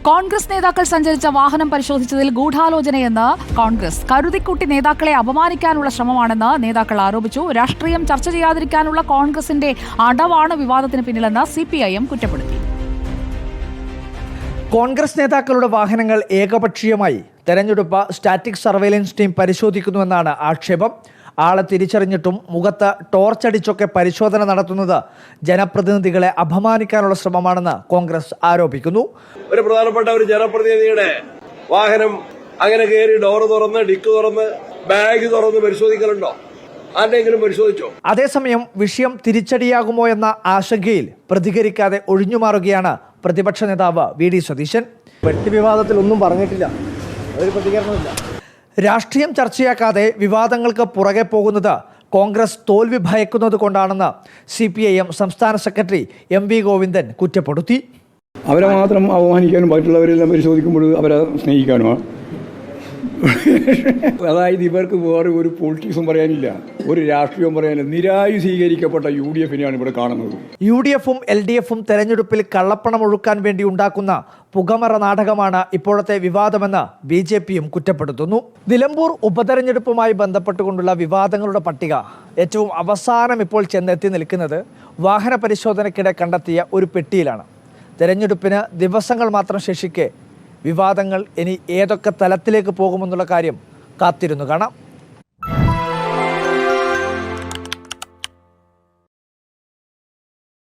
കോൺഗ്രസ് നേതാക്കൾ സഞ്ചരിച്ച വാഹനം പരിശോധിച്ചതിൽ ഗൂഢാലോചനയെന്ന് കോൺഗ്രസ്. കരുതിക്കുട്ടി നേതാക്കളെ അപമാനിക്കാനുള്ള ശ്രമമാണെന്ന് നേതാക്കൾ ആരോപിച്ചു. രാഷ്ട്രീയം ചർച്ച ചെയ്യാതിരിക്കാനുള്ള കോൺഗ്രസിന്റെ അടവാണ് വിവാദത്തിന് പിന്നിലെന്ന് CPIM കുറ്റപ്പെടുത്തി. കോൺഗ്രസ് നേതാക്കളുടെ വാഹനങ്ങൾ ഏകപക്ഷീയമായി തെരഞ്ഞെടുപ്പ് സ്റ്റാറ്റിക് സർവൈലൻസ് ടീം പരിശോധിക്കുന്നുവെന്നാണ് ആക്ഷേപം. ആളെ തിരിച്ചറിഞ്ഞിട്ടും മുഖത്ത് ടോർച്ചടിച്ചൊക്കെ പരിശോധന നടത്തുന്നത് ജനപ്രതിനിധികളെ അപമാനിക്കാനുള്ള ശ്രമമാണെന്ന് കോൺഗ്രസ് ആരോപിക്കുന്നു. ഒരു പ്രധാനപ്പെട്ട ഒരു ജനപ്രതിനിധിയുടെ വാഹനം അങ്ങനെ കയറി ഡോറ് തുറന്ന് ഡിക്ക് തുറന്ന് ബാഗ് തുറന്ന് പരിശോധിക്കലുണ്ടോ? ആരുടെയെങ്കിലും പരിശോധിച്ചോ? അതേസമയം വിഷയം തിരിച്ചടിയാകുമോ എന്ന ആശങ്കയിൽ പ്രതികരിക്കാതെ ഒഴിഞ്ഞുമാറുകയാണ് പ്രതിപക്ഷ നേതാവ് VD സതീശൻ. വ്യക്തിവിവാദത്തിൽ ഒന്നും പറഞ്ഞിട്ടില്ല, ഒരു പ്രതികരണമില്ല. രാഷ്ട്രീയം ചർച്ചയാക്കാതെ വിവാദങ്ങൾക്ക് പുറകെ പോകുന്നത് കോൺഗ്രസ് തോൽവി ഭയക്കുന്നത് കൊണ്ടാണെന്ന് CPIM സംസ്ഥാന സെക്രട്ടറി MV ഗോവിന്ദൻ കുറ്റപ്പെടുത്തി. അവരെ മാത്രം അവമാനിക്കാനും മറ്റുള്ളവരെല്ലാം പരിശോധിക്കുമ്പോൾ അവരെ സ്നേഹിക്കാനുമാണ്. അതായത് ഇവർക്ക് വേറെ ഒരു പൊളിറ്റിക്സും പറയാനില്ല, ഒരു രാഷ്ട്രീയവും പറയാനില്ല. നിരായി സ്വീകരിക്കപ്പെട്ട UDF-നെയാണ് ഇവിടെ കാണുന്നത്. UDF-ഉം LDF-ഉം തെരഞ്ഞെടുപ്പിൽ കള്ളപ്പണം ഒഴുക്കാൻ വേണ്ടി ഉണ്ടാക്കുന്ന പുകമറ നാടകമാണ് ഇപ്പോഴത്തെ വിവാദമെന്ന് BJP-യും കുറ്റപ്പെടുത്തുന്നു. നിലമ്പൂർ ഉപതെരഞ്ഞെടുപ്പുമായി ബന്ധപ്പെട്ടുകൊണ്ടുള്ള വിവാദങ്ങളുടെ പട്ടിക ഏറ്റവും അവസാനം ഇപ്പോൾ ചെന്നെത്തി നിൽക്കുന്നത് വാഹന പരിശോധനയ്ക്കിടെ കണ്ടെത്തിയ ഒരു പെട്ടിയിലാണ്. തെരഞ്ഞെടുപ്പിന് ദിവസങ്ങൾ മാത്രം ശേഷിക്കെ വിവാദങ്ങൾ ഇനി ഏതൊക്കെ തലത്തിലേക്ക് പോകുമെന്നുള്ള കാര്യം കാത്തിരുന്നു കാണാം.